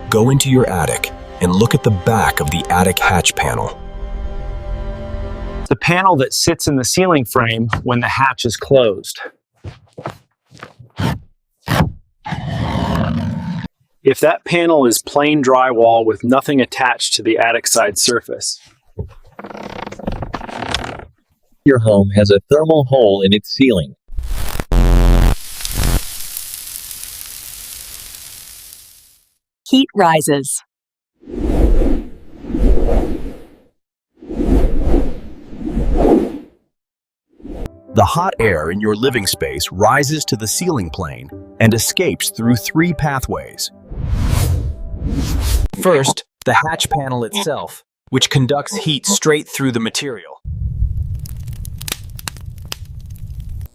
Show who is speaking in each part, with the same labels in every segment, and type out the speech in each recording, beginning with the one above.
Speaker 1: Go into your attic and look at the back of the attic hatch panel.
Speaker 2: The panel that sits in the ceiling frame when the hatch is closed. If that panel is plain drywall with nothing attached to the attic side surface.
Speaker 3: Your home has a thermal hole in its ceiling.
Speaker 4: Heat rises.
Speaker 1: The hot air in your living space rises to the ceiling plane and escapes through 3 pathways. First, the hatch panel itself, which conducts heat straight through the material.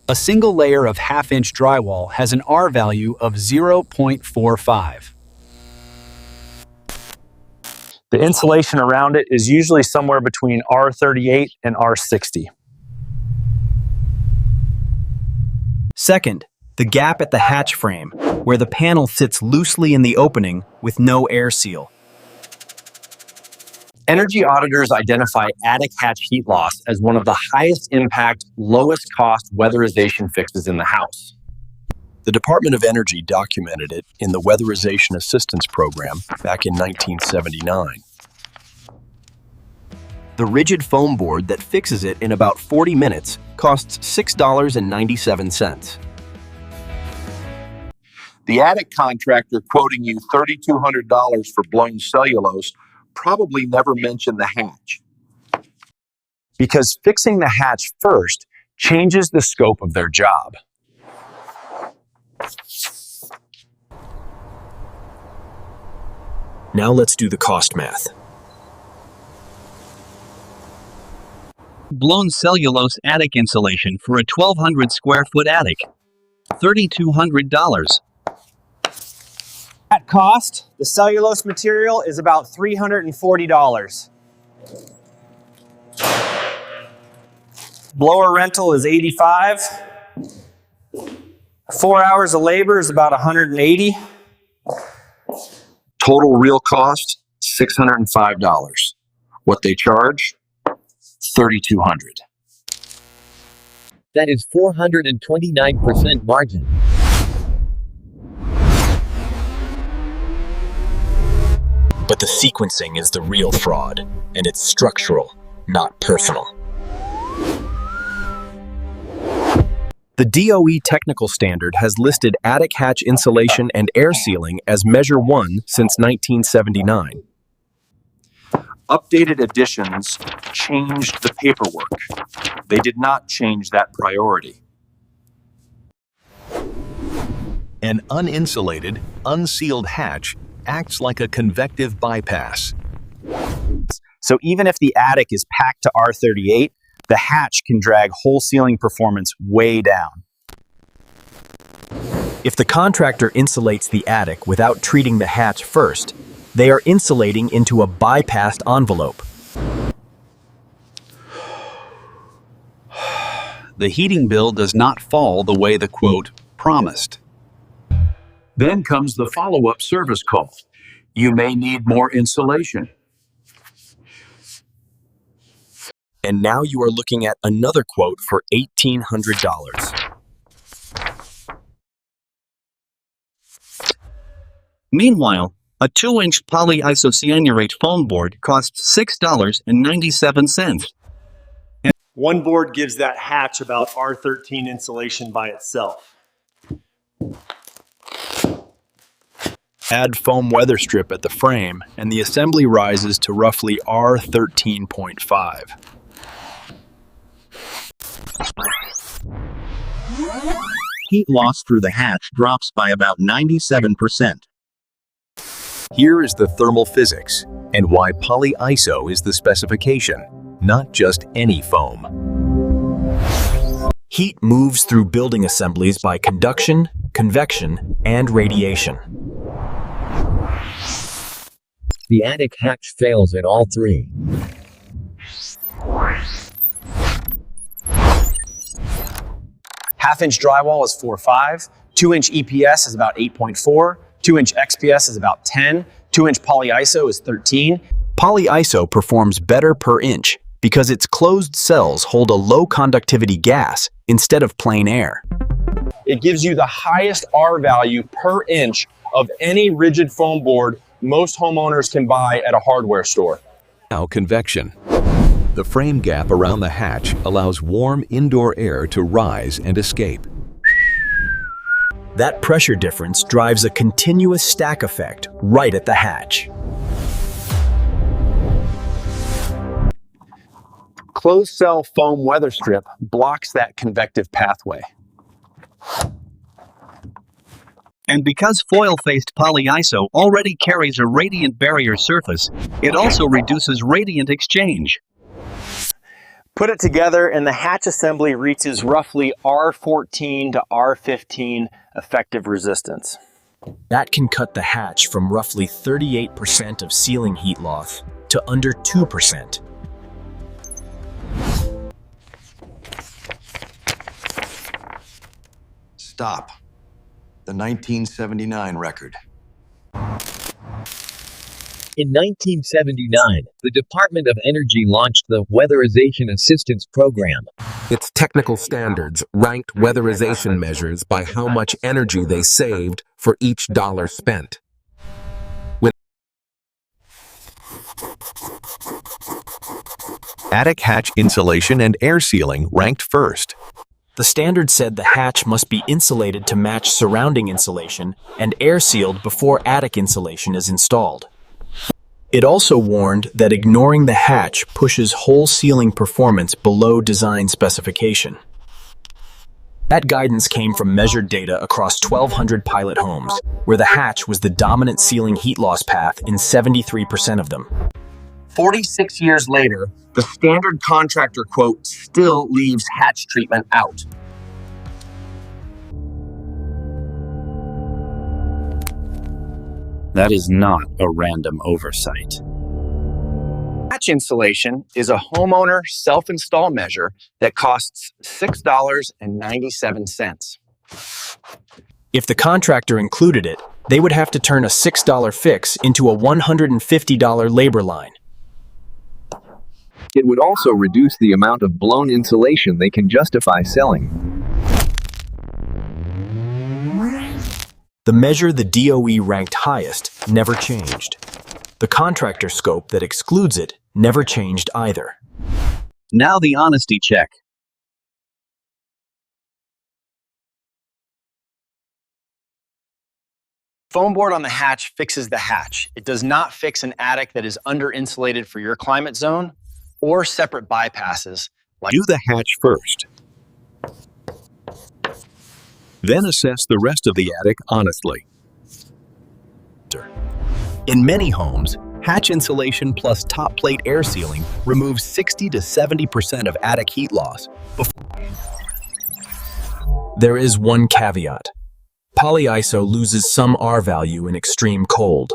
Speaker 5: A single layer of half-inch drywall has an R value of 0.45.
Speaker 2: The insulation around it is usually somewhere between R38 and R60.
Speaker 1: Second, the gap at the hatch frame, where the panel sits loosely in the opening with no air seal.
Speaker 6: Energy auditors identify attic hatch heat loss as one of the highest impact, lowest cost weatherization fixes in the house.
Speaker 1: The Department of Energy documented it in the Weatherization Assistance Program back in 1979. The rigid foam board that fixes it in about 40 minutes costs $6.97.
Speaker 7: The attic contractor quoting you $3,200 for blown cellulose probably never mentioned the hatch.
Speaker 2: Because fixing the hatch first changes the scope of their job.
Speaker 1: Now let's do the cost math.
Speaker 3: Blown cellulose attic insulation for a 1,200 square foot attic. $3,200.
Speaker 2: At cost, the cellulose material is about $340. Blower rental is $85. 4 hours of labor is about $180.
Speaker 7: Total real cost, $605. What they charge, $3,200.
Speaker 3: That is 429% margin.
Speaker 1: But the sequencing is the real fraud, and it's structural, not personal. The DOE technical standard has listed attic hatch insulation and air sealing as Measure 1 since 1979.
Speaker 7: Updated editions changed the paperwork. They did not change that priority.
Speaker 8: An uninsulated, unsealed hatch acts like a convective bypass.
Speaker 2: So even if the attic is packed to R38, the hatch can drag whole ceiling performance way down.
Speaker 1: If the contractor insulates the attic without treating the hatch first, they are insulating into a bypassed envelope.
Speaker 5: The heating bill does not fall the way the quote promised.
Speaker 9: Then comes the follow-up service call. You may need more insulation.
Speaker 1: And now you are looking at another quote for $1,800.
Speaker 3: Meanwhile, a 2-inch polyisocyanurate foam board costs $6.97.
Speaker 10: One board gives that hatch about R13 insulation by itself.
Speaker 1: Add foam weather strip at the frame, and the assembly rises to roughly R13.5.
Speaker 3: Heat loss through the hatch drops by about 97%.
Speaker 8: Here is the thermal physics and why polyiso is the specification, not just any foam.
Speaker 1: Heat moves through building assemblies by conduction, convection, and radiation.
Speaker 3: The attic hatch fails at all three.
Speaker 2: Half-inch drywall is 4.5, 2-inch EPS is about 8.4, 2-inch XPS is about 10. 2-inch polyiso is 13.
Speaker 1: Polyiso performs better per inch because its closed cells hold a low conductivity gas instead of plain air.
Speaker 2: It gives you the highest R value per inch of any rigid foam board most homeowners can buy at a hardware store.
Speaker 8: Now convection. The frame gap around the hatch allows warm indoor air to rise and escape.
Speaker 1: That pressure difference drives a continuous stack effect right at the hatch.
Speaker 2: Closed cell foam weather strip blocks that convective pathway.
Speaker 5: And because foil-faced polyiso already carries a radiant barrier surface, it also reduces radiant exchange.
Speaker 2: Put it together and the hatch assembly reaches roughly R14 to R15 effective resistance.
Speaker 1: That can cut the hatch from roughly 38% of sealing heat loss to under 2%.
Speaker 11: Stop. The 1979 record.
Speaker 12: In 1979, the Department of Energy launched the Weatherization Assistance Program.
Speaker 8: Its technical standards ranked weatherization measures by how much energy they saved for each dollar spent. Attic hatch insulation and air sealing ranked first.
Speaker 1: The standard said the hatch must be insulated to match surrounding insulation and air sealed before attic insulation is installed. It also warned that ignoring the hatch pushes whole ceiling performance below design specification. That guidance came from measured data across 1,200 pilot homes, where the hatch was the dominant ceiling heat loss path in 73% of them.
Speaker 6: 46 years later, the standard contractor quote still leaves hatch treatment out. That is not a random oversight. Hatch insulation is a homeowner self-install measure that costs $6.97.
Speaker 1: If the contractor included it, they would have to turn a $6 fix into a $150 labor line.
Speaker 13: It would also reduce the amount of blown insulation they can justify selling.
Speaker 1: The measure the DOE ranked highest never changed. The contractor scope that excludes it never changed either.
Speaker 5: Now the honesty check.
Speaker 2: Foam board on the hatch fixes the hatch. It does not fix an attic that is under-insulated for your climate zone or separate bypasses.
Speaker 8: Do the hatch first. Then assess the rest of the attic honestly.
Speaker 1: In many homes, hatch insulation plus top plate air sealing removes 60 to 70% of attic heat loss. There is one caveat. Polyiso loses some R value in extreme cold.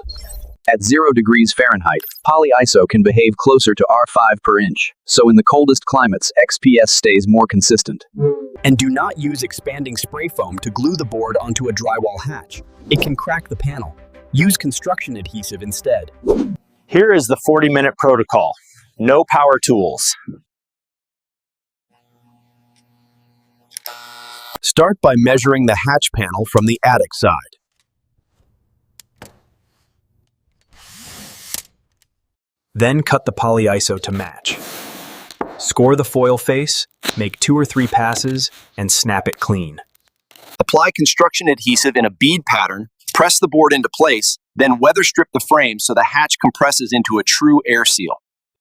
Speaker 5: At 0 degrees Fahrenheit, polyiso can behave closer to R5 per inch, so in the coldest climates, XPS stays more consistent.
Speaker 1: And do not use expanding spray foam to glue the board onto a drywall hatch. It can crack the panel. Use construction adhesive instead.
Speaker 2: Here is the 40-minute protocol. No power tools.
Speaker 1: Start by measuring the hatch panel from the attic side. Then cut the polyiso to match. Score the foil face, make 2 or 3 passes, and snap it clean.
Speaker 2: Apply construction adhesive in a bead pattern, press the board into place, then weather strip the frame so the hatch compresses into a true air seal.